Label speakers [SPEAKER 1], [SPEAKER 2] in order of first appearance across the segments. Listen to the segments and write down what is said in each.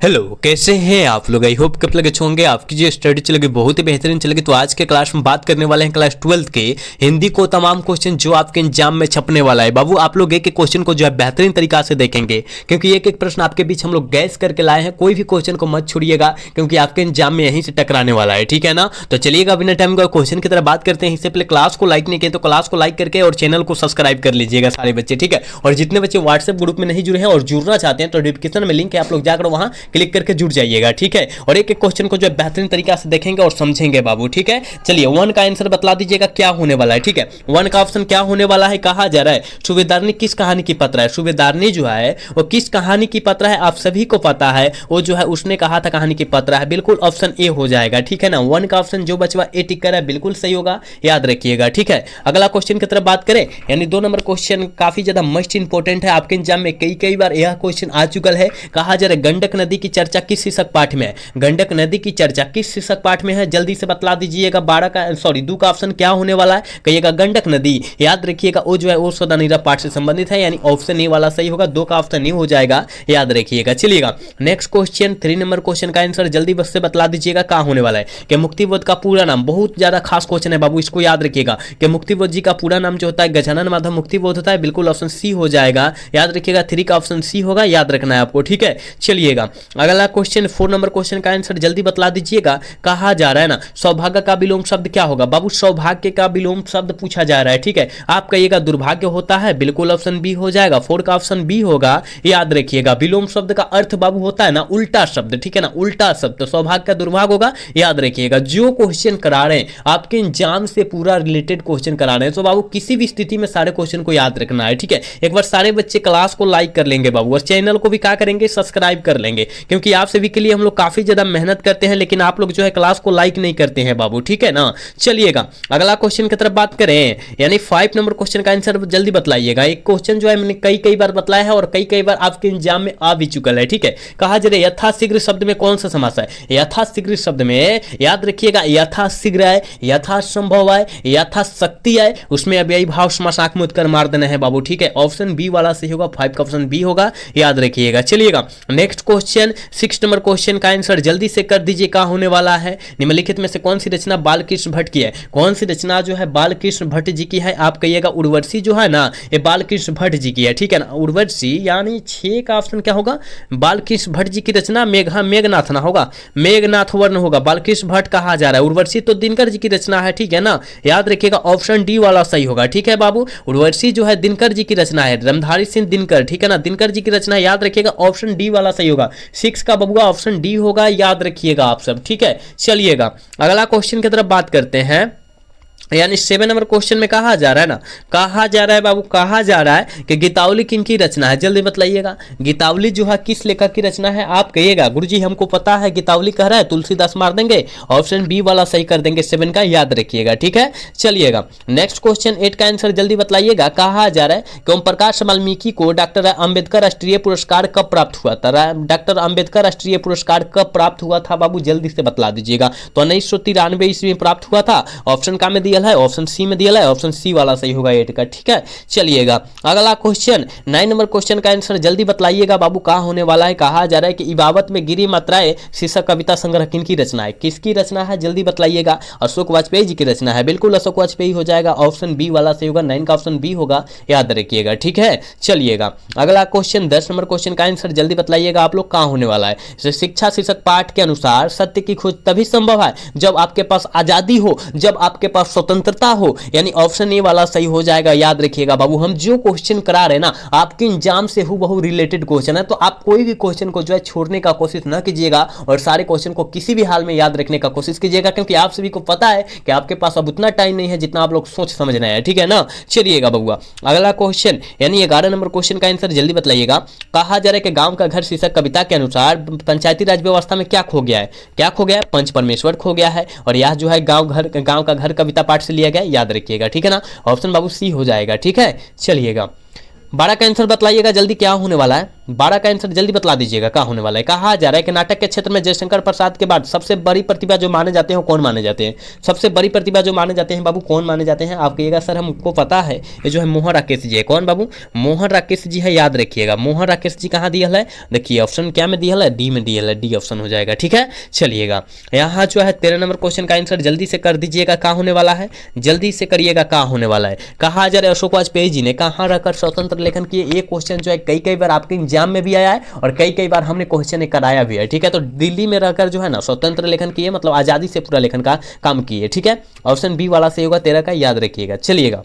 [SPEAKER 1] Hello, कैसे हैं आप लोग। आई होप कब लगे अच्छे होंगे। आपकी जो स्टडी चलेगी बहुत ही बेहतरीन चलेगी। तो आज के क्लास में बात करने वाले हैं क्लास 12 के हिंदी को तमाम क्वेश्चन जो आपके एग्जाम में छपने वाला है। बाबू आप लोग एक एक क्वेश्चन को जो है बेहतरीन तरीका से देखेंगे, क्योंकि एक एक प्रश्न आपके बीच हम लोग गैस करके लाए हैं। कोई भी क्वेश्चन को मत छोड़िएगा, क्योंकि आपके एग्जाम में यहीं से टकराने वाला है, ठीक है ना। तो चलिएगा बिना टाइम का क्वेश्चन की तरह बात करते हैं। इससे पहले क्लास को लाइक नहीं किया तो क्लास को लाइक करके और चैनल को सब्सक्राइब कर लीजिएगा सारे बच्चे, ठीक है। और जितने बच्चे व्हाट्सएप ग्रुप में नहीं जुड़े हैं और जुड़ना चाहते हैं तो डिस्क्रिप्शन में लिंक है, आप लोग जाकर वहां क्लिक करके जुड़ जाइए, ठीक है। और एक एक क्वेश्चन को जो है बेहतरीन तरीका से देखेंगे और समझेंगे बाबू, ठीक है। चलिए वन का आंसर बतला दीजिएगा क्या होने वाला है, ठीक है। वन का ऑप्शन क्या होने वाला है, कहा जा रहा है सूबेदारनी किस कहानी की पत्र है। सूबेदारनी जो है वो किस कहानी की पत्र है, आप सभी को पता है। वो जो है उसने कहा था कहानी की पत्र है, बिल्कुल ऑप्शन ए हो जाएगा, ठीक है ना। वन का ऑप्शन जो बचवा ए टिक कर है बिल्कुल सही होगा, याद रखिएगा, ठीक है। अगला क्वेश्चन की तरफ बात करें, यानी 2 नंबर क्वेश्चन काफी ज्यादा मस्ट इंपोर्टेंट है। आपके एग्जाम में कई बार यह क्वेश्चन आ चुका है। कहा जा रहा है गंडक नदी की चर्चा किस शीर्षक पाठ में है। गंडक नदी की चर्चा किस शीर्षक पाठ में है, जल्दी से बतला दीजिएगा। 2 का ऑप्शन क्या होने वाला है, कहिएगा गंडक नदी, याद रखिएगा। वो जो है वो सदा नीरव पाठ से संबंधित है, यानी ऑप्शन ए वाला सही होगा। 2 का ऑप्शन ए हो जाएगा, याद रखिएगा। चलिएगा नेक्स्ट क्वेश्चन 3 नंबर क्वेश्चन का आंसर जल्दी बस से बतला दीजिएगा क्या होने वाला है। कि मुक्तिबोध का पूरा नाम, बहुत ज्यादा खास क्वेश्चन है बाबू, इसको याद रखिएगा। कि मुक्तिबोध जी का पूरा नाम जो होता है गजानन माधव मुक्तिबोध होता है, बिल्कुल ऑप्शन सी हो जाएगा, याद रखिएगा। 3 का ऑप्शन सी होगा, याद रखना है आपको, ठीक है। चलिएगा अगला क्वेश्चन 4 नंबर क्वेश्चन का आंसर जल्दी बतला दीजिएगा। कहा जा रहा है ना सौभाग्य का विलोम शब्द क्या होगा। बाबू सौभाग्य का विलोम शब्द पूछा जा रहा है, ठीक है। आप कहिएगा दुर्भाग्य होता है, बिल्कुल ऑप्शन बी हो जाएगा। 4 का ऑप्शन बी होगा, याद रखिएगा। विलोम शब्द का अर्थ बाबू होता है ना उल्टा शब्द, ठीक है ना, उल्टा शब्द। तो सौभाग्य का दुर्भाग्य होगा, याद रखिएगा। जो क्वेश्चन करा रहे हैं आपके एग्जाम से पूरा रिलेटेड क्वेश्चन करा रहे हैं, तो बाबू किसी भी स्थिति में सारे क्वेश्चन को याद रखना है, ठीक है। एक बार सारे बच्चे क्लास को लाइक कर लेंगे बाबू, और चैनल को भी क्या करेंगे, सब्सक्राइब कर लेंगे, क्योंकि आप सभी के लिए हम लोग काफी ज्यादा मेहनत करते हैं, लेकिन आप लोग जो है क्लास को लाइक नहीं करते हैं बाबू, ठीक है ना। चलिएगा अगला क्वेश्चन की तरफ बात करें, यानी 5 नंबर क्वेश्चन का आंसर जल्दी बतलाइएगा। एक क्वेश्चन जो है मैंने कई बार बतलाया है और कई बार आपके एग्जाम में आ भी चुका है, ठीक है। कहा जा रहा है यथाशीघ्र शब्द में कौन सा समास है। यथाशीघ्र शब्द में याद रखिएगा यथाशीघ्र है, यथासंभव है, यथाशक्ति है, उसमें अव्ययी भाव समास आंख मूंद कर मार देना है बाबू, ठीक है। ऑप्शन बी वाला सही होगा, 5 का ऑप्शन बी होगा, याद रखिएगा। चलिएगा नेक्स्ट क्वेश्चन 6 नंबर क्वेश्चन का आंसर जल्दी से कर दीजिए क्या होने वाला है। निम्नलिखित में से कौन सी रचना बालकृष्ण भट्ट की है। कौन सी रचना जो है बालकृष्ण भट्ट जी की है, आप कहिएगा उर्वशी जो है ना ये बालकृष्ण भट्ट जी की है, ठीक है ना। उर्वशी यानी 6 का ऑप्शन क्या होगा, बालकृष्ण भट्ट जी की रचना मेघनाथ ना होगा, मेघनाथ वर्ण होगा। बालकृष्ण भट्ट कहा जा रहा है, उर्वशी तो दिनकर जी की रचना है, ठीक है ना, याद रखिएगा। ऑप्शन डी वाला सही होगा, ठीक है बाबू। उर्वशी जो है दिनकर जी की रचना है, रामधारी सिंह दिनकर, ठीक है ना, दिनकर जी की रचना, याद रखिएगा। ऑप्शन डी वाला सही होगा। 6 का बबुआ ऑप्शन डी होगा, याद रखिएगा आप सब, ठीक है। चलिएगा अगला क्वेश्चन की तरफ बात करते हैं, यानी 7 नंबर क्वेश्चन में कहा जा रहा है ना, कहा जा रहा है बाबू, कहा जा रहा है कि गीतावली किनकी रचना है, जल्दी बतलाइएगा। गीतावली जो है किस लेखक की रचना है, आप कहिएगा गुरुजी हमको पता है गीतावली कह रहा है, तुलसीदास मार देंगे, ऑप्शन बी वाला सही कर देंगे 7 का, याद रखिएगा, ठीक है। चलिएगा नेक्स्ट क्वेश्चन 8 का आंसर जल्दी बतलाइएगा। कहा जा रहा है कि ओम प्रकाश वाल्मीकि को डॉक्टर अंबेडकर राष्ट्रीय पुरस्कार कब प्राप्त हुआ था। डॉक्टर अंबेडकर राष्ट्रीय पुरस्कार कब प्राप्त हुआ था बाबू, जल्दी से बतला दीजिएगा। तो 1993 ईस्वी में प्राप्त हुआ था, ऑप्शन का में दिया है, ऑप्शन सी में दिया है, ऑप्शन सी वाला सही होगा 8 का, ठीक है। चलिएगा अगला क्वेश्चन 9 नंबर क्वेश्चन का आंसर जल्दी बतलाइएगा बाबू, क्या होने वाला है। कहा जा रहा है कि इबावत में गिरी मात्राएं शीर्षक कविता संग्रह किनकी रचना है, किसकी रचना है, जल्दी बतलाइएगा। अशोक वाजपेयी जी की रचना है, बिल्कुल अशोक वाजपेयी हो जाएगा, ऑप्शन बी वाला सही होगा। 9 का ऑप्शन बी होगा, याद रखिएगा, ठीक है। चलिएगा अगला क्वेश्चन 10 नंबर क्वेश्चन का आंसर जल्दी बतलाइएगा आप लोग, क्या होने वाला है। शिक्षा शीर्षक पाठ के अनुसार सत्य की खोज तभी संभव है जब आपके पास आजादी हो, जब आपके पास स्वतंत्रता हो, यानी ऑप्शन ए वाला सही हो जाएगा, याद रखिएगा बाबू। हम जो क्वेश्चन करा रहे हैं ना आपके एग्जाम से हूबहू रिलेटेड क्वेश्चन है, तो आप कोई भी क्वेश्चन को जो है छोड़ने का कोशिश न कीजिएगा और सारे क्वेश्चन को किसी भी हाल में याद रखने का कोशिश कीजिएगा, क्योंकि आप सभी को पता है कि आपके पास अब उतना टाइम नहीं है जितना आप लोग सोच समझ रहे हैं, ठीक है ना। चलिएगा बबुआ अगला क्वेश्चन यानी 11 नंबर क्वेश्चन का आंसर जल्दी बतलाइएगा। कहा जा रहा है कि गांव का घर शीर्षक कविता के अनुसार पंचायती राज व्यवस्था में क्या खो गया है, क्या खो गया है, पंच परमेश्वर खो गया है, और यह जो है गांव का घर कविता पाठ से लिया गया, याद रखिएगा, ठीक है ना। ऑप्शन बाबू सी हो जाएगा, ठीक है। चलिएगा 12 का आंसर बतलाइएगा जल्दी, क्या होने वाला है। 12 का आंसर जल्दी बतला दीजिएगा क्या होने वाला है। कहा जा रहा है कि नाटक के क्षेत्र में जयशंकर प्रसाद के बाद सबसे बड़ी प्रतिभा जो माने जाते हैं कौन माने जाते हैं? सबसे बड़ी प्रतिभा जो माने जाते हैं बाबू कौन माने जाते हैं? आप कहिएगा सर हमको पता है, ये जो है मोहन राकेश जी है। कौन बाबू? मोहन राकेश जी है, याद रखिएगा। मोहन राकेश जी कहाँ दिया है? देखिए ऑप्शन क्या में दिया है? डी में दिया है, डी ऑप्शन हो जाएगा। ठीक है, चलिएगा यहाँ जो है 13 नंबर क्वेश्चन का आंसर जल्दी से कर दीजिएगा, क्या होने वाला है? जल्दी से करिएगा, क्या होने वाला है। कहा जा रहा है अशोक वाजपेयी जी ने कहाँ रहकर स्वतंत्र लेखन किए? ये क्वेश्चन जो है कई बार आपके एग्जाम में भी आया है और कई बार हमने क्वेश्चन कराया भी है। ठीक है, तो दिल्ली में रहकर जो है ना स्वतंत्र लेखन किए, मतलब आजादी से पूरा लेखन का काम किए। ठीक है, ऑप्शन बी वाला से होगा 13 का, याद रखिएगा। चलिएगा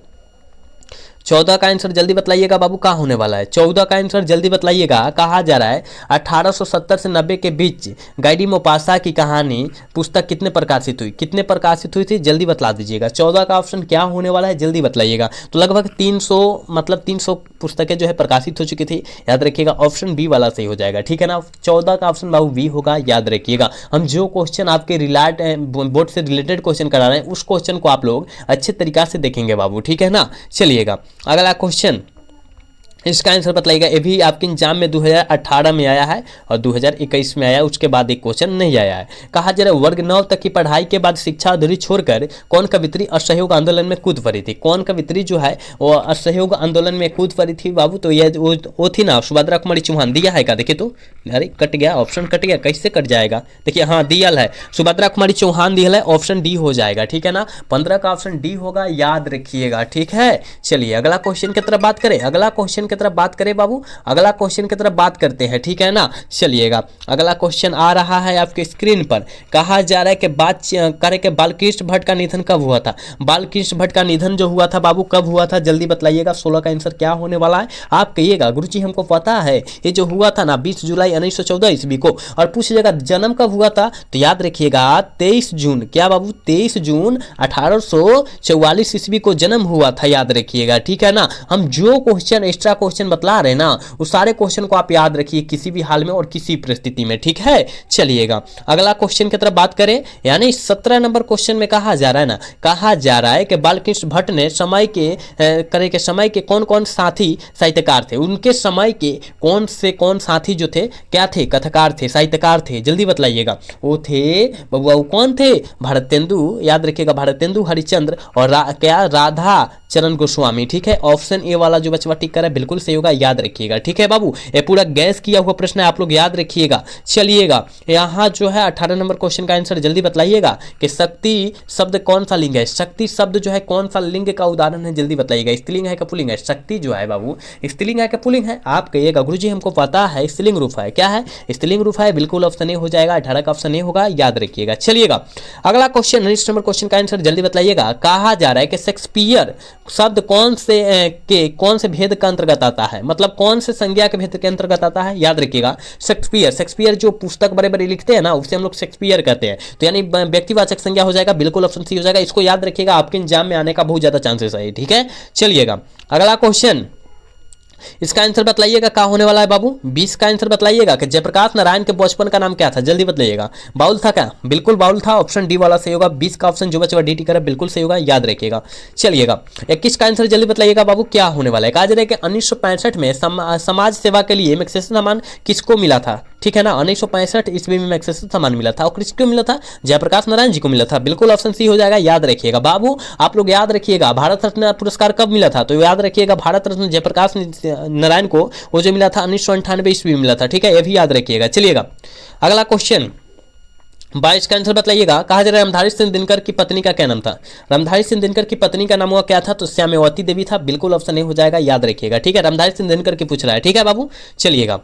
[SPEAKER 1] 14 का आंसर जल्दी बतलाइएगा बाबू, क्या होने वाला है? 14 का आंसर जल्दी बतलाइएगा। कहा जा रहा है 1870 से 90 के बीच गाइडी मोपासा की कहानी पुस्तक कितने प्रकाशित हुई? कितने प्रकाशित हुई थी? जल्दी बतला दीजिएगा। 14 का ऑप्शन क्या होने वाला है? जल्दी बतलाइएगा। तो लगभग 300 पुस्तकें जो है प्रकाशित हो चुकी थी, याद रखिएगा। ऑप्शन बी वाला सही हो जाएगा। ठीक है ना, 14 का ऑप्शन बाबू बी होगा, याद रखिएगा। हम जो क्वेश्चन आपके बोर्ड से रिलेटेड क्वेश्चन करा रहे हैं उस क्वेश्चन को आप लोग अच्छे तरीका से देखेंगे बाबू। ठीक है ना, चलिएगा अगला क्वेश्चन, इसका आंसर बताइएगा। ये भी आपके एग्जाम में 2018 में आया है और 2021 में आया है, उसके बाद एक क्वेश्चन नहीं आया है। कहा जा रहा है वर्ग 9 तक की पढ़ाई के बाद शिक्षा अधूरी छोड़कर कौन कवित्री असहयोग आंदोलन में कूद पड़ी थी? कौन कवित्री जो है वो असहयोग आंदोलन में कूद पड़ी थी बाबू? तो ये वो थी ना सुभद्रा कुमारी चौहान। दिया है क्या? देखिए तो अरे कट गया, ऑप्शन कट गया, कैसे कट जाएगा? देखिए हाँ दिया है, सुभद्रा कुमारी चौहान दिया है, ऑप्शन डी हो जाएगा। ठीक है ना, 15 का ऑप्शन डी होगा, याद रखिएगा। ठीक है, चलिए अगला क्वेश्चन की तरफ बात करें। अगला क्वेश्चन तरफ बात करें बाबू, अगला क्वेश्चन की तरफ बात करते हैं। ठीक है ना, चलिएगा अगला क्वेश्चन आ रहा है आपके स्क्रीन पर। कहा जा रहा है कि बात करें कि बालकृष्ण भट्ट का निधन कब हुआ था? बालकृष्ण भट्ट का निधन जो हुआ था बाबू कब हुआ था? जल्दी बतलाइएगा। 16 का आंसर क्या होने वाला है? आप कहिएगा गुरुजी हमको पता है, ये जो हुआ था ना 20 जुलाई 1914 ईस्वी को, और पूछिएगा जन्म कब हुआ था तो याद रखिएगा 23 जून। क्या बाबू? 23 जून 1844 ईस्वी को जन्म हुआ था, याद रखिएगा। ठीक है ना, हम जो क्वेश्चन एक्स्ट्रा क्वेश्चन बतला रहे हैं ना उस सारे क्वेश्चन को आप याद रखिए किसी भी हाल में और किसी परिस्थिति में। ठीक है, चलिएगा अगला क्वेश्चन की तरफ बात करें, यानी 17 नंबर क्वेश्चन में कहा जा रहा है ना, कहा जा रहा है कि बालकृष्ण भट्ट ने समय के कौन कौन साथी साहित्यकार थे? उनके समय के कौन साथी जो थे क्या थे? कथाकार थे, साहित्यकार थे, जल्दी बतलाइएगा। वो थे बबुआ, वो कौन थे? भारतेंदु, याद रखिएगा, भारतेंदु हरिश्चंद्र और राधा चरण गोस्वामी। ठीक है, ऑप्शन ए वाला जो बचवा टिक कर है बिल्कुल सही होगा, याद रखिएगा। ठीक है बाबू, ये पूरा गैस किया हुआ प्रश्न है, आप लोग याद रखिएगा। चलिएगा यहाँ जो है 18 नंबर क्वेश्चन का आंसर जल्दी बतलाइएगा कि शक्ति शब्द कौन सा लिंग है? शक्ति शब्द जो है कौन सा लिंग का उदाहरण है? जल्दी बताइएगा। स्त्रीलिंग है कि पुल्लिंग है? शक्ति जो है बाबू स्त्रीलिंग है कि पुल्लिंग है? आप कहिएगा गुरुजी हमको पता है स्त्रीलिंग रूप है। क्या है? स्त्रीलिंग रूप है, बिल्कुल ऑप्शन ए हो जाएगा। 18 का ऑप्शन ए होगा, याद रखिएगा। चलिएगा अगला क्वेश्चन, 19 नंबर क्वेश्चन का आंसर जल्दी बतलाइएगा। कहा जा रहा है कि शेक्सपियर शब्द कौन से भेद का अंतर्गत आता है? मतलब कौन से संज्ञा के भेद के अंतर्गत आता है? याद रखिएगा शेक्सपियर जो पुस्तक बड़े बड़े लिखते हैं ना उसे हम लोग शेक्सपियर कहते हैं, तो यानी व्यक्तिवाचक संज्ञा हो जाएगा, बिल्कुल ऑप्शन सी हो जाएगा। इसको याद रखिएगा, आपके एग्जाम में आने का बहुत ज्यादा चांसेस है। ठीक है, चलिएगा अगला क्वेश्चन, इसका आंसर बतलाइएगा क्या होने वाला है बाबू? 20 का आंसर बतलाइएगा कि जयप्रकाश नारायण के बचपन का नाम क्या था? जल्दी बतलाइएगा। बाउल था क्या? बिल्कुल बाउल था, ऑप्शन डी वाला सही होगा। 20 का ऑप्शन जो बच्चा डी टी कर बिल्कुल सही होगा, याद रखिएगा। चलिएगा 21 का आंसर जल्दी बतलाइएगा बाबू, क्या होने वाला है? कहा जा रहा है कि 1965 में समाज सेवा के लिए मैग्सेसे सम्मान किसको मिला था? ठीक है ना, 1965 ईस्वी में मैग्सेसे सम्मान मिला था और किसको मिला था? जयप्रकाश नारायण जी को मिला था, बिल्कुल ऑप्शन सी हो जाएगा, याद रखिएगा। बाबू आप लोग याद रखिएगा भारत रत्न पुरस्कार कब मिला था? तो याद रखिएगा भारत रत्न जयप्रकाश नारायण को वो जो मिला था 1998 ईस्वी में मिला था। ठीक है, ये भी याद रखिएगा। चलिएगा अगला क्वेश्चन, 22 का आंसर बतलाइएगा। कहा जा रहा है रामधारी सिंह दिनकर की पत्नी का क्या नाम था? रामधारी सिंह दिनकर की पत्नी का नाम हुआ क्या था? तो श्यामावती देवी था, बिल्कुल ऑप्शन ए हो जाएगा, याद रखिएगा। ठीक है, रामधारी सिंह दिनकर की पूछ रहा है। ठीक है बाबू, चलिएगा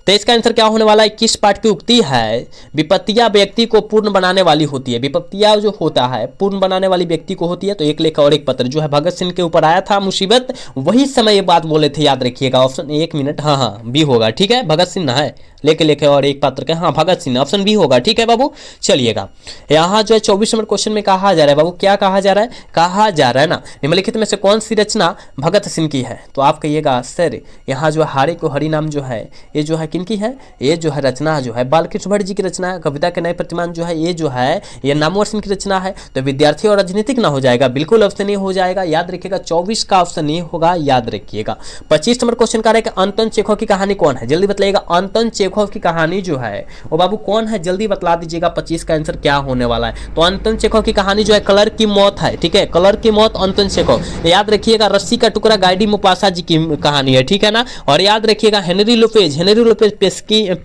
[SPEAKER 1] 23 का आंसर क्या होने वाला है? किस पाठ की उक्ति है विपत्तियां व्यक्ति को पूर्ण बनाने वाली होती है? विपत्तियां जो होता है पूर्ण बनाने वाली व्यक्ति को होती है। तो एक लेख और एक पत्र जो है भगत सिंह के ऊपर आया था मुसीबत, वही समय ये बात बोले थे, याद रखिएगा। ऑप्शन 1 मिनट, हाँ बी होगा। ठीक है, भगत सिंह ना है, लेके लेके और एक पात्र के, हाँ भगत सिंह, ऑप्शन बी होगा। ठीक है बाबू, चलिएगा यहाँ जो है 24 नंबर क्वेश्चन में कहा जा रहा है बाबू, क्या कहा जा रहा है, कहा जा रहा है ना निम्नलिखित में से कौन सी रचना भगत सिंह की है। तो आप कहिएगा सर यहाँ जो हारे को हरि नाम जो है ये जो है किनकी है, ये जो है रचना जो है बालकृष्ण भट्ट जी की रचना है। कविता के नए प्रतिमान जो है ये जो है ये नामवर सिंह की रचना है। तो विद्यार्थी और राजनीतिक ना हो जाएगा, बिल्कुल ऑप्शन ए हो जाएगा, याद रखिएगा 24 का ऑप्शन ए होगा, याद रखिएगा। 25 नंबर क्वेश्चन का रहेगा अंतोन चेखव की कहानी कौन है, जल्दी बताइएगा। अंतोन चेखव की कहानी जो है वो बाबू कौन है, जल्दी बतला दीजिएगा। 25 का आंसर क्या होने वाला है। तो अंतोन चेखव की कहानी जो है कलर की मौत है। ठीक है, कलर की मौत, अंतोन चेखव। याद रखिएगा रस्सी का टुकड़ा गाइडी मुपासा जी की कहानी है। ठीक है ना, और याद रखिएगा हेनरी लोपेज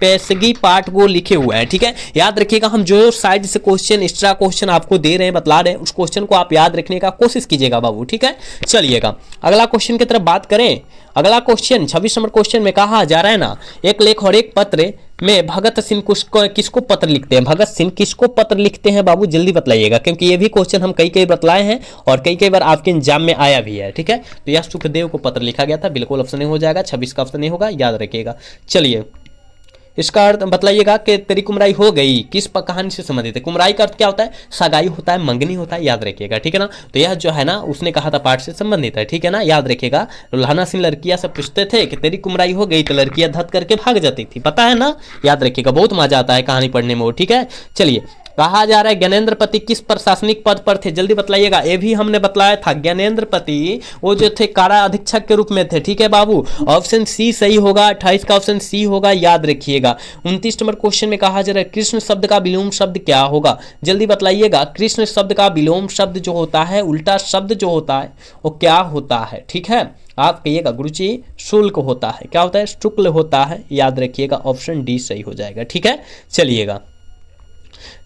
[SPEAKER 1] पेस्गी पार्ट को लिखे हुए हैं। ठीक है, याद रखिएगा हम जो साइड से क्वेश्चन एक्स्ट्रा क्वेश्चन आपको दे रहे हैं, बतला रहे हैं, उस क्वेश्चन को आप याद रखने का कोशिश कीजिएगा बाबू। ठीक है, चलिएगा अगला क्वेश्चन की तरफ बात करें। अगला क्वेश्चन 26 नंबर क्वेश्चन में कहा जा रहा है ना, एक लेख और एक पत्र में भगत सिंह किसको पत्र लिखते हैं, भगत सिंह किसको पत्र लिखते हैं बाबू, जल्दी बतलाइएगा, क्योंकि ये भी क्वेश्चन हम कई बतलाए हैं और कई बार आपके एग्जाम में आया भी है। ठीक है, तो यह सुखदेव को पत्र लिखा गया था, बिल्कुल ऑप्शन हो जाएगा। 26 का ऑप्शन होगा, याद रखिएगा। चलिए इसका अर्थ बतलाइएगा कि तेरी कुमराई हो गई किस कहानी से संबंधित है। कुमराई का अर्थ क्या होता है, सगाई होता है, मंगनी होता है, याद रखिएगा। ठीक है ना, तो यह जो है ना उसने कहा था पाठ से संबंधित है। ठीक है ना, याद रखिएगा। रुल्हाना सिंह लड़कियां से पूछते थे कि तेरी कुमराई हो गई, तो लड़कियां धत करके भाग जाती थी, पता है ना, याद रखिएगा। बहुत मजा आता है कहानी पढ़ने में वो। ठीक है, चलिए कहा जा रहा है ज्ञानेंद्रपति किस प्रशासनिक पद पर थे, जल्दी बतलाइएगा। ये भी हमने बतलाया था, ज्ञानेंद्रपति वो जो थे कारा अधीक्षक के रूप में थे। ठीक है बाबू, ऑप्शन सी सही होगा, 28 का ऑप्शन सी होगा, याद रखिएगा। 29 नंबर क्वेश्चन में कहा जा रहा है कृष्ण शब्द का विलोम शब्द क्या होगा, जल्दी बतलाइएगा। कृष्ण शब्द का विलोम शब्द जो होता है, उल्टा शब्द जो होता है वो क्या होता है। ठीक है, आप कहिएगा गुरुजी शुल्क होता है, क्या होता है, शुक्ल होता है, याद रखिएगा। ऑप्शन डी सही हो जाएगा। ठीक है, चलिएगा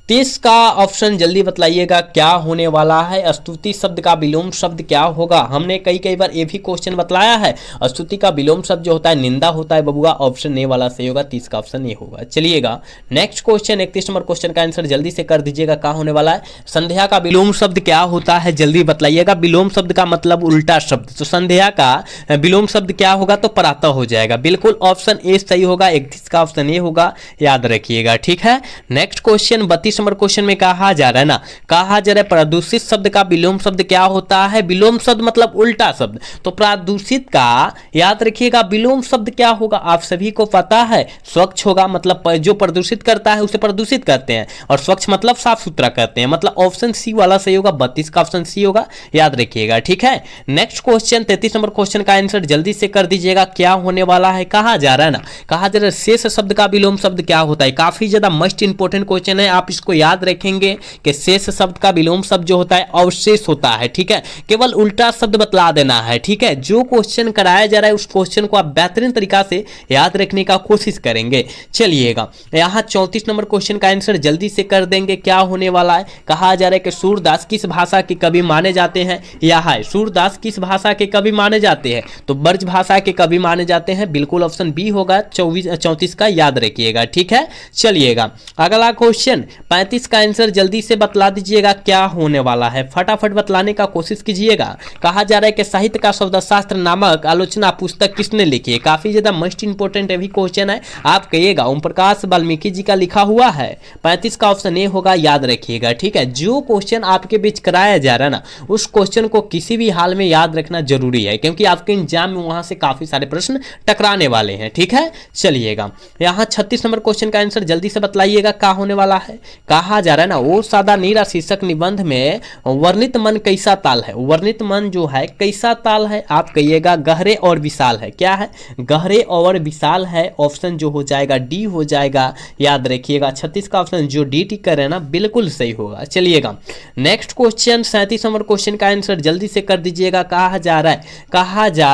[SPEAKER 1] 30 का ऑप्शन जल्दी बतलाइएगा क्या होने वाला है। स्तुति शब्द का विलोम शब्द क्या होगा, हमने कई बार ये भी क्वेश्चन बतलाया है। स्तुति का विलोम शब्द जो होता है निंदा होता है बबुआ, ऑप्शन ए वाला सही होगा, 30 का ऑप्शन ए होगा। चलिएगा नेक्स्ट क्वेश्चन 31 नंबर क्वेश्चन का आंसर जल्दी से कर दीजिएगा, क्या होने वाला है। संध्या का विलोम शब्द क्या होता है, जल्दी बतलाइएगा। विलोम शब्द का मतलब उल्टा शब्द, तो संध्या का विलोम शब्द क्या होगा, तो प्रातः हो जाएगा, बिल्कुल ऑप्शन ए सही होगा, 31 का ऑप्शन ए होगा, याद रखिएगा। ठीक है, नेक्स्ट क्वेश्चन 32 नंबर क्वेश्चन में कहा जा रहा है ना, कहा जा रहा है प्रदूषित शब्द का विलोम शब्द क्या होता है। विलोम शब्द मतलब उल्टा शब्द, तो प्रदूषित का याद रखिएगा विलोम शब्द क्या होगा, आप सभी को पता है स्वच्छ होगा, मतलब जो प्रदूषित करता है उसे प्रदूषित करते हैं, और स्वच्छ मतलब साफ सुथरा करते हैं, मतलब ऑप्शन सी वाला सही होगा, 32 का ऑप्शन सी होगा, याद रखिएगा। ठीक है, नेक्स्ट क्वेश्चन 33 नंबर क्वेश्चन का आंसर जल्दी से कर दीजिएगा, क्या होने वाला है। कहा जा रहा है ना, कहा जा रहा है शेष शब्द का विलोम शब्द क्या होता है। काफी ज्यादा मस्ट इंपोर्टेंट क्वेश्चन है, आप इसको याद रखेंगे कि शेष शब्द का विलोम शब्द जो होता है अवशेष होता है। ठीक है, केवल उल्टा शब्द बतला देना है। ठीक है, जो क्वेश्चन कराया जा रहा है उस क्वेश्चन को आप बेहतरीन तरीका से याद रखने का कोशिश करेंगे। चलिएगा यहां 34 नंबर क्वेश्चन का आंसर जल्दी से कर देंगे, क्या होने वाला है। कहा जा रहा है कि सूरदास किस भाषा के कवि माने जाते हैं, यह है सूरदास किस भाषा के कवि माने जाते हैं, तो ब्रज भाषा के कवि माने जाते हैं, बिल्कुल ऑप्शन बी होगा, 34 का, याद रखिएगा। ठीक है, चलिएगा अगला क्वेश्चन 35 का आंसर जल्दी से बतला दीजिएगा, क्या होने वाला है, फटाफट बतलाने का कोशिश कीजिएगा। कहा जा रहा है कि साहित्य का शब्दशास्त्र नामक आलोचना पुस्तक किसने लिखी है। काफी ज्यादा मोस्ट इंपोर्टेंट भी क्वेश्चन है, आप कहिएगा ओम प्रकाश वाल्मीकि जी का लिखा हुआ है, 35 का ऑप्शन ए होगा, याद रखिएगा। ठीक है, जो क्वेश्चन आपके बीच कराया जा रहा है ना उस क्वेश्चन को किसी भी हाल में याद रखना जरूरी है, क्योंकि आपके एग्जाम में वहां से काफी सारे प्रश्न टकराने वाले हैं। ठीक है, चलिएगा यहाँ 36 नंबर क्वेश्चन का आंसर जल्दी से बतलाइएगा, क्या होने वाला है। कहा जा रहा है ना ओ सादा नीरा शीर्षक निबंध में वर्णित मन कैसा ताल है, वर्णित मन जो है कैसा ताल है, आप कहिएगा गहरे और विशाल है, क्या है, गहरे और विशाल है, ऑप्शन जो हो जाएगा डी हो जाएगा, याद रखिएगा। 36 का ऑप्शन जो डी टिक कर रहे हैं ना बिल्कुल सही होगा। चलिएगा नेक्स्ट क्वेश्चन 37 नंबर क्वेश्चन का आंसर जल्दी से कर दीजिएगा। कहा जा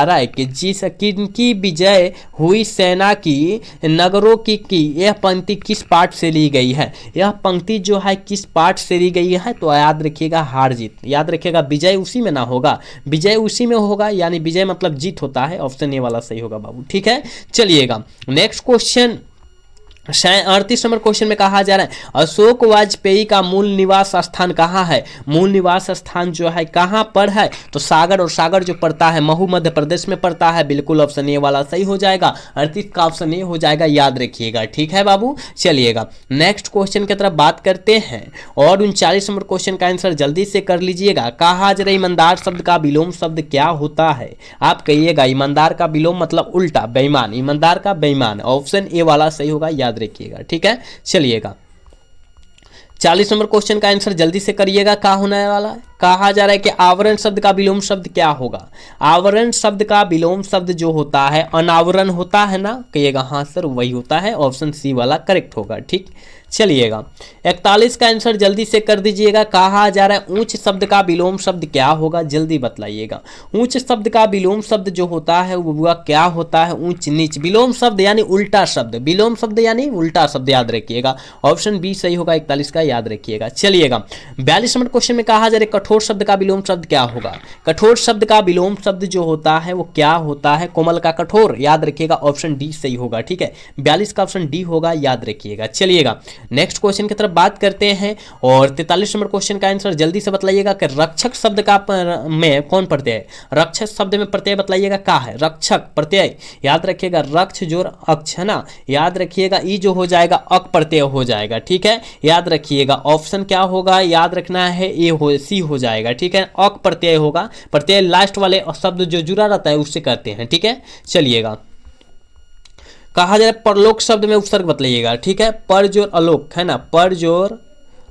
[SPEAKER 1] रहा है कि जिस किनकी विजय हुई सेना की नगरों की यह पंक्ति किस पाठ से ली गई है, यह पंक्ति जो है किस पाठ से ली गई है, तो याद रखिएगा हार जीत, याद रखिएगा विजय उसी में ना होगा, विजय उसी में होगा, यानी विजय मतलब जीत होता है, ऑप्शन ए वाला सही होगा बाबू। ठीक है, चलिएगा नेक्स्ट क्वेश्चन 38 नंबर क्वेश्चन में कहा जा रहा है अशोक वाजपेयी का मूल निवास स्थान कहाँ है। मूल निवास स्थान जो है कहाँ पर है, तो सागर, और सागर जो पड़ता है महू मध्य प्रदेश में पड़ता है। बिल्कुल ऑप्शन ए वाला सही हो जाएगा, 38 का ऑप्शन ए हो जाएगा, याद रखिएगा। ठीक है बाबू, चलिएगा नेक्स्ट क्वेश्चन की तरफ बात करते हैं। और 39 नंबर क्वेश्चन का आंसर जल्दी से कर लीजिएगा। कहा जरा ईमानदार शब्द का विलोम शब्द क्या होता है। आप कहिएगा ईमानदार का विलोम मतलब उल्टा बेईमान, ईमानदार का बेईमान। ऑप्शन ए वाला सही होगा, याद रखिएगा। ठीक है, चलिएगा 40 नंबर क्वेश्चन का आंसर जल्दी से करिएगा। क्या होने वाला है, कहा जा रहा है कि आवरण शब्द का विलोम शब्द क्या होगा। आवरण शब्द का विलोम शब्द जो होता है अनावरण होता है ना, कहिएगा हाँ सर वही होता है। ऑप्शन सी वाला करेक्ट होगा। ठीक, चलिएगा 41 का आंसर जल्दी से कर दीजिएगा। कहा जा रहा है ऊंच शब्द का विलोम शब्द क्या होगा, जल्दी बतलाइएगा। ऊंच शब्द का विलोम शब्द जो होता है वो क्या होता है, ऊंच नीच। विलोम शब्द यानी उल्टा शब्द, विलोम शब्द यानी उल्टा शब्द, याद रखिएगा। ऑप्शन बी सही होगा 41 का, याद रखिएगा। चलिएगा 42 नंबर क्वेश्चन में कहा जा रहा है कठोर शब्द का विलोम शब्द क्या होगा। कठोर शब्द का विलोम शब्द जो होता है वो क्या होता है, कोमल का कठोर, याद रखिएगा। ऑप्शन डी सही होगा। ठीक है, 42 का ऑप्शन डी होगा, याद रखिएगा। चलिएगा नेक्स्ट क्वेश्चन की तरफ बात करते हैं। और 43 नंबर क्वेश्चन का आंसर जल्दी से बतलाइएगा कि रक्षक शब्द का में कौन प्रत्यय है। रक्षक शब्द में प्रत्यय बतलाइएगा क्या है, रक्षक प्रत्यय, याद रखिएगा। रक्ष जोर अक्ष है ना, याद रखिएगा। ई जो हो जाएगा अक प्रत्यय हो जाएगा। ठीक है, याद रखिएगा। ऑप्शन क्या होगा, याद रखना है ए हो सी हो जाएगा। ठीक है, अक प्रत्यय होगा। प्रत्यय लास्ट वाले शब्द जो जुड़ा रहता है उससे करते हैं। ठीक है, चलिएगा कहा जाए परलोक शब्द में उपसर्ग बतलाइएगा। ठीक है, पर जोर अलोक है ना, पर जोर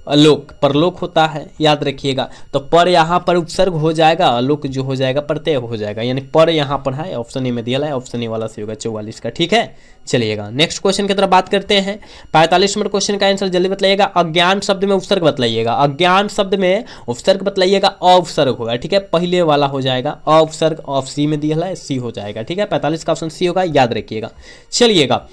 [SPEAKER 1] अलोक परलोक होता है, याद रखिएगा। तो पर यहाँ पर उपसर्ग हो जाएगा, अलोक जो हो जाएगा प्रत्यय हो जाएगा, यानी पर यहाँ पर है। ऑप्शन ए में दिया है, ऑप्शन ए वाला से होगा 44 का। ठीक है, चलिएगा नेक्स्ट क्वेश्चन की तरफ बात करते हैं। 45 नंबर क्वेश्चन का आंसर जल्दी बतलाइएगा। अज्ञान शब्द में उपसर्ग बतलाइएगा। अज्ञान शब्द में उपसर्ग बतलाइएगा, अवसर्ग होगा। ठीक है, पहले वाला हो जाएगा अवसर्ग, ऑफ सी में दिया है, सी हो जाएगा। ठीक है, 45 का ऑप्शन सी होगा, याद रखिएगा। चलिएगा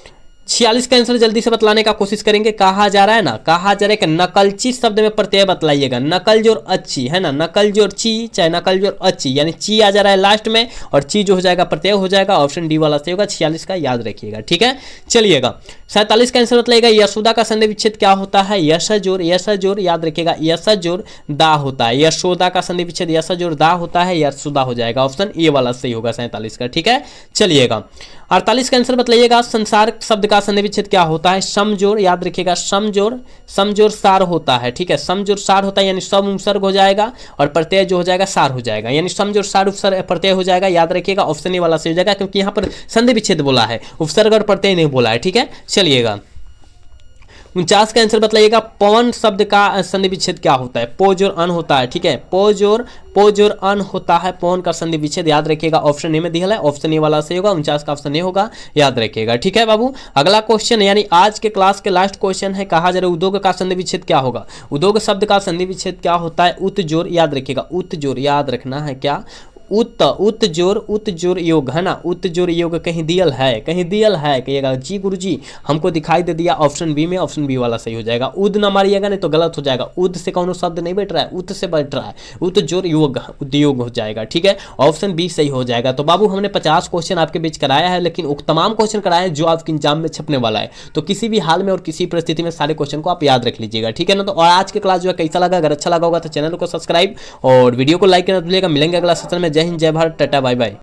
[SPEAKER 1] 46 का आंसर जल्दी से बतलाने का कोशिश करेंगे। कहा जा रहा है ना, कहा जा रहा है कि नकलची शब्द में प्रत्यय बतलाइएगा। नकल जोर अच्छी है ना, नकल जोर ची चाहे नकल जोर अच्छी, यानी ची आ जा रहा है लास्ट में और ची जो हो जाएगा प्रत्यय हो जाएगा। ऑप्शन डी वाला सही होगा, 46 का, याद रखिएगा। ठीक है, चलिएगा 47 का आंसर बतलाइएगा। यशोदा का संधि विच्छेद क्या होता है, यश जोर, याद रखिएगा। यश जोर दा होता है। यशोदा का संधि विच्छेद यश जोर दा होता है, यशोदा हो जाएगा। ऑप्शन ए वाला सही होगा 47 का। ठीक है, चलिएगा 48 का आंसर बतलाइएगा। संसार शब्द का संधि विच्छेद क्या होता है, समजोर, याद रखिएगा। समजोर सार होता है। ठीक है, समजोर सार होता है, यानी सम उपसर्ग हो जाएगा और प्रत्यय जो हो जाएगा सार हो जाएगा, यानी समजोर सार उपसर्ग प्रत्यय हो जाएगा, याद रखिएगा। ऑप्शन ए वाला सही हो जाएगा, क्योंकि यहाँ पर संधि विच्छेद बोला है, उपसर्ग और प्रत्यय नहीं बोला है। ठीक है, चलिएगा 49 का आंसर बतलाइएगा। पवन शब्द का संधि विच्छेद क्या होता है, पोज और अन होता है। ठीक है, पोज और अन होता है, पवन का संधि विच्छेद, याद रखिएगा। ऑप्शन ए में दिया है, ऑप्शन ए वाला सही होगा। 49 का ऑप्शन ए होगा, याद रखिएगा। ठीक है बाबू, अगला क्वेश्चन यानी आज के क्लास के लास्ट क्वेश्चन है। कहा जा रहा है उद्योग का संधि विच्छेद क्या होगा। उद्योग शब्द का संधि विच्छेद क्या होता है, उत जोर, याद रखिएगा। उत जोर, याद रखना है क्या, उत जोर योग है ना, उत जोर योग कहीं दियल है, कहिएगा जी गुरुजी हमको दिखाई दे दिया। ऑप्शन बी में, ऑप्शन बी वाला सही हो जाएगा। उद ना मारिएगा नहीं तो गलत हो जाएगा। उद से कौन शब्द नहीं बैठ रहा है, उत से बैठ रहा है। उत जोर योग उद्योग हो जाएगा। ठीक है, ऑप्शन बी सही हो जाएगा। तो बाबू हमने 50 क्वेश्चन आपके बीच कराया है, लेकिन तमाम क्वेश्चन कराए हैं जो आपके एग्जाम में छपने वाला है। तो किसी भी हाल में और किसी परिस्थिति में सारे क्वेश्चन को आप याद रख लीजिएगा। ठीक है ना, तो और आज के क्लास जो है कैसा लगा, अगर अच्छा लगा होगा तो चैनल को सब्सक्राइब और वीडियो को लाइक करना भूलिएगा। मिलेंगे अगला सेशन में। जय हिंद, जय भारत, टाटा, बाय बाय।